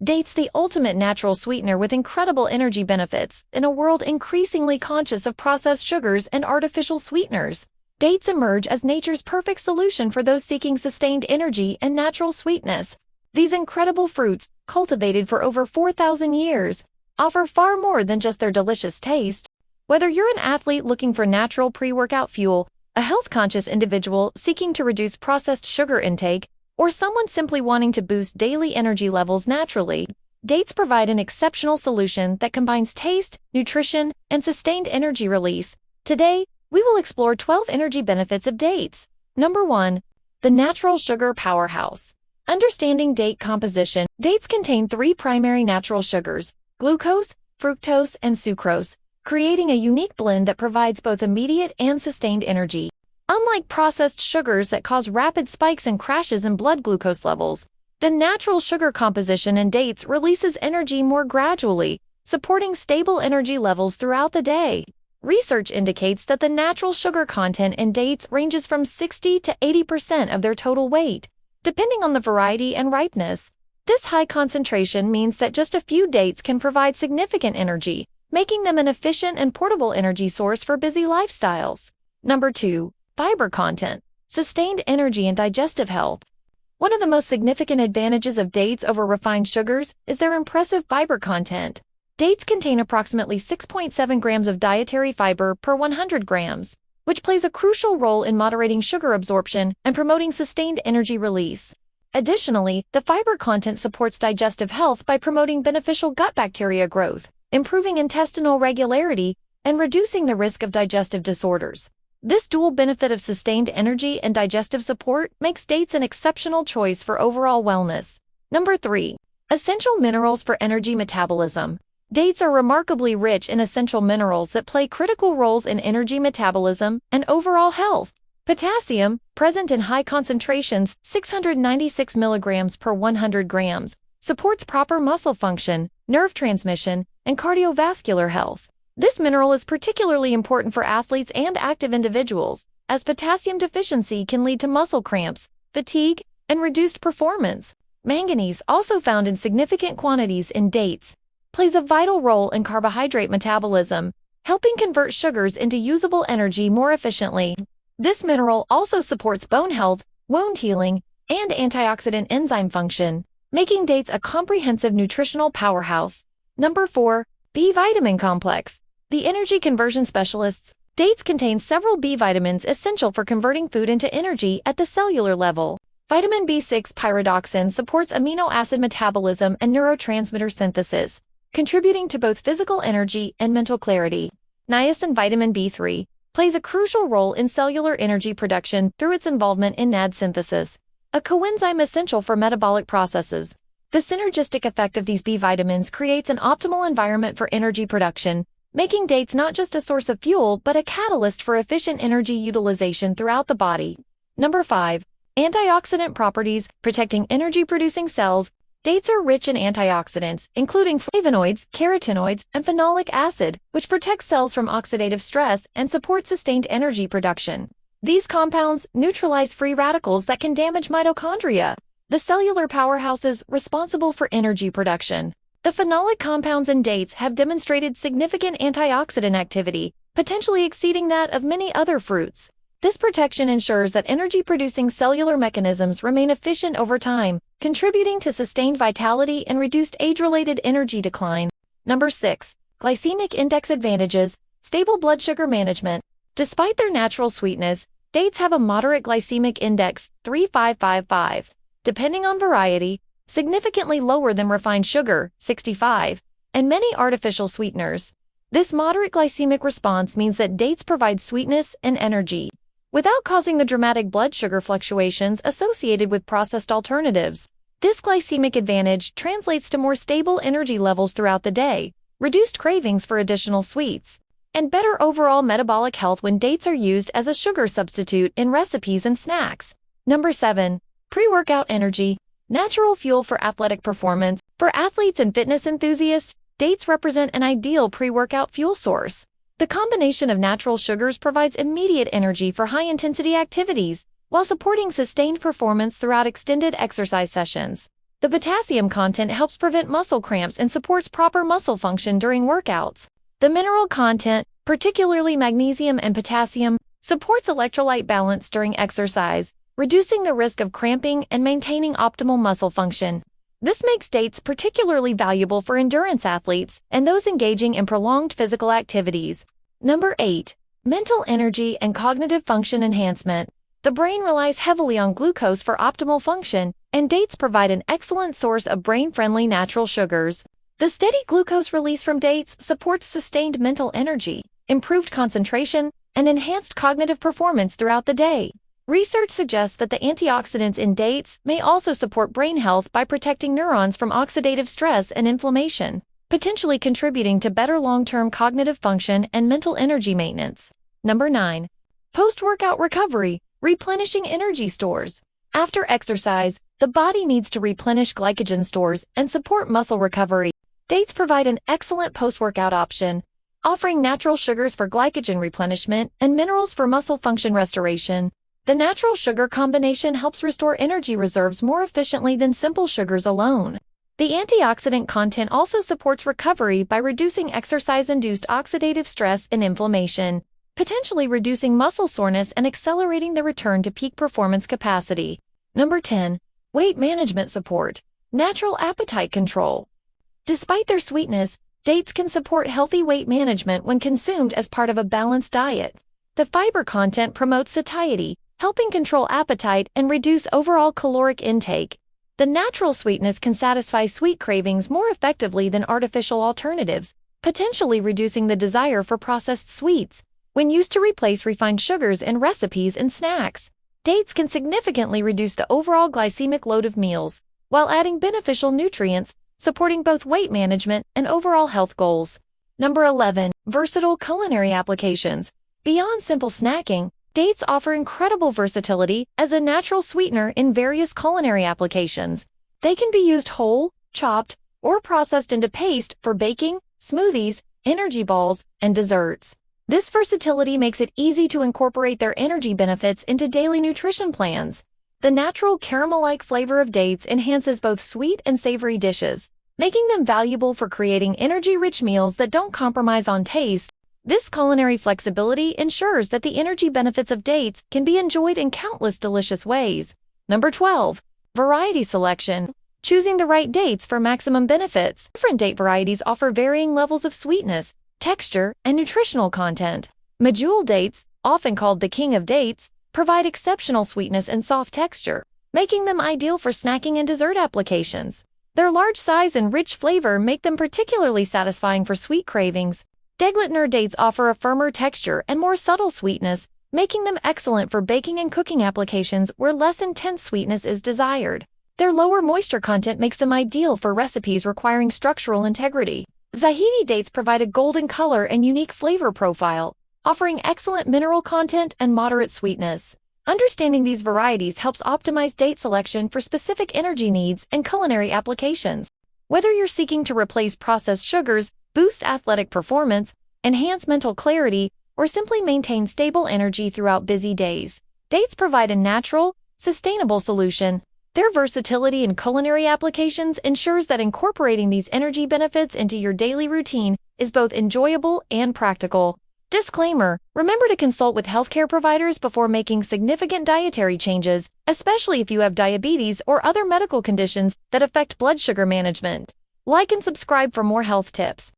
Dates, the ultimate natural sweetener with incredible energy benefits. In a world increasingly conscious of processed sugars and artificial sweeteners, dates emerge as nature's perfect solution for those seeking sustained energy and natural sweetness. These incredible fruits, cultivated for over 4,000 years, offer far more than just their delicious taste. Whether you're an athlete looking for natural pre-workout fuel, a health-conscious individual seeking to reduce processed sugar intake, or someone simply wanting to boost daily energy levels naturally, dates provide an exceptional solution that combines taste, nutrition, and sustained energy release. Today, we will explore 12 energy benefits of dates. Number 1. The natural sugar powerhouse. Understanding date composition. Dates contain 3 primary natural sugars: glucose, fructose, and sucrose, creating a unique blend that provides both immediate and sustained energy. Unlike processed sugars that cause rapid spikes and crashes in blood glucose levels, the natural sugar composition in dates releases energy more gradually, supporting stable energy levels throughout the day. Research indicates that the natural sugar content in dates ranges from 60 to 80% of their total weight, depending on the variety and ripeness. This high concentration means that just a few dates can provide significant energy, making them an efficient and portable energy source for busy lifestyles. Number 2. Fiber content. Sustained energy and digestive health. One of the most significant advantages of dates over refined sugars is their impressive fiber content. Dates contain approximately 6.7 grams of dietary fiber per 100 grams, which plays a crucial role in moderating sugar absorption and promoting sustained energy release. Additionally, the fiber content supports digestive health by promoting beneficial gut bacteria growth, improving intestinal regularity, and reducing the risk of digestive disorders. This dual benefit of sustained energy and digestive support makes dates an exceptional choice for overall wellness. Number 3. Essential minerals for energy metabolism. Dates are remarkably rich in essential minerals that play critical roles in energy metabolism and overall health. Potassium, present in high concentrations, 696 milligrams per 100 grams, supports proper muscle function, nerve transmission, and cardiovascular health. This mineral is particularly important for athletes and active individuals, as potassium deficiency can lead to muscle cramps, fatigue, and reduced performance. Manganese, also found in significant quantities in dates, plays a vital role in carbohydrate metabolism, helping convert sugars into usable energy more efficiently. This mineral also supports bone health, wound healing, and antioxidant enzyme function, making dates a comprehensive nutritional powerhouse. Number 4. B vitamin complex. The energy conversion specialists. Dates contain several B vitamins essential for converting food into energy at the cellular level. Vitamin B6 pyridoxine supports amino acid metabolism and neurotransmitter synthesis, contributing to both physical energy and mental clarity. Niacin vitamin B3 plays a crucial role in cellular energy production through its involvement in NAD synthesis, a coenzyme essential for metabolic processes. The synergistic effect of these B vitamins creates an optimal environment for energy production, making dates not just a source of fuel but a catalyst for efficient energy utilization throughout the body. Number 5. Antioxidant properties, protecting energy-producing cells. Dates are rich in antioxidants, including flavonoids, carotenoids, and phenolic acid, which protect cells from oxidative stress and support sustained energy production. These compounds neutralize free radicals that can damage mitochondria, the cellular powerhouses responsible for energy production. The phenolic compounds in dates have demonstrated significant antioxidant activity, potentially exceeding that of many other fruits. This protection ensures that energy-producing cellular mechanisms remain efficient over time, contributing to sustained vitality and reduced age-related energy decline. Number 6. Glycemic index advantages. Stable blood sugar management. Despite their natural sweetness, dates have a moderate glycemic index, 3,555. Depending on variety, significantly lower than refined sugar, 65, and many artificial sweeteners. This moderate glycemic response means that dates provide sweetness and energy, without causing the dramatic blood sugar fluctuations associated with processed alternatives. This glycemic advantage translates to more stable energy levels throughout the day, reduced cravings for additional sweets, and better overall metabolic health when dates are used as a sugar substitute in recipes and snacks. Number 7. Pre-workout energy. Natural fuel for athletic performance. For athletes and fitness enthusiasts, dates represent an ideal pre-workout fuel source. The combination of natural sugars provides immediate energy for high-intensity activities, while supporting sustained performance throughout extended exercise sessions. The potassium content helps prevent muscle cramps and supports proper muscle function during workouts. The mineral content, particularly magnesium and potassium, supports electrolyte balance during exercise, reducing the risk of cramping and maintaining optimal muscle function. This makes dates particularly valuable for endurance athletes and those engaging in prolonged physical activities. Number 8. Mental energy and cognitive function enhancement. The brain relies heavily on glucose for optimal function, and dates provide an excellent source of brain-friendly natural sugars. The steady glucose release from dates supports sustained mental energy, improved concentration, and enhanced cognitive performance throughout the day. Research suggests that the antioxidants in dates may also support brain health by protecting neurons from oxidative stress and inflammation, potentially contributing to better long-term cognitive function and mental energy maintenance. Number 9. Post-workout recovery, replenishing energy stores. After exercise, the body needs to replenish glycogen stores and support muscle recovery. Dates provide an excellent post-workout option, offering natural sugars for glycogen replenishment and minerals for muscle function restoration. The natural sugar combination helps restore energy reserves more efficiently than simple sugars alone. The antioxidant content also supports recovery by reducing exercise-induced oxidative stress and inflammation, potentially reducing muscle soreness and accelerating the return to peak performance capacity. Number 10. Weight management support, natural appetite control. Despite their sweetness, dates can support healthy weight management when consumed as part of a balanced diet. The fiber content promotes satiety, helping control appetite and reduce overall caloric intake. The natural sweetness can satisfy sweet cravings more effectively than artificial alternatives, potentially reducing the desire for processed sweets. When used to replace refined sugars in recipes and snacks, dates can significantly reduce the overall glycemic load of meals, while adding beneficial nutrients, supporting both weight management and overall health goals. Number 11. Versatile culinary applications. Beyond simple snacking, dates offer incredible versatility as a natural sweetener in various culinary applications. They can be used whole, chopped, or processed into paste for baking, smoothies, energy balls, and desserts. This versatility makes it easy to incorporate their energy benefits into daily nutrition plans. The natural caramel-like flavor of dates enhances both sweet and savory dishes, making them valuable for creating energy-rich meals that don't compromise on taste. This culinary flexibility ensures that the energy benefits of dates can be enjoyed in countless delicious ways. Number 12. Variety selection. Choosing the right dates for maximum benefits. Different date varieties offer varying levels of sweetness, texture, and nutritional content. Medjool dates, often called the king of dates, provide exceptional sweetness and soft texture, making them ideal for snacking and dessert applications. Their large size and rich flavor make them particularly satisfying for sweet cravings. Deglitner dates offer a firmer texture and more subtle sweetness, making them excellent for baking and cooking applications where less intense sweetness is desired. Their lower moisture content makes them ideal for recipes requiring structural integrity. Zahidi dates provide a golden color and unique flavor profile, offering excellent mineral content and moderate sweetness. Understanding these varieties helps optimize date selection for specific energy needs and culinary applications. Whether you're seeking to replace processed sugars, boost athletic performance, enhance mental clarity, or simply maintain stable energy throughout busy days, dates provide a natural, sustainable solution. Their versatility in culinary applications ensures that incorporating these energy benefits into your daily routine is both enjoyable and practical. Disclaimer: remember to consult with healthcare providers before making significant dietary changes, especially if you have diabetes or other medical conditions that affect blood sugar management. Like and subscribe for more health tips.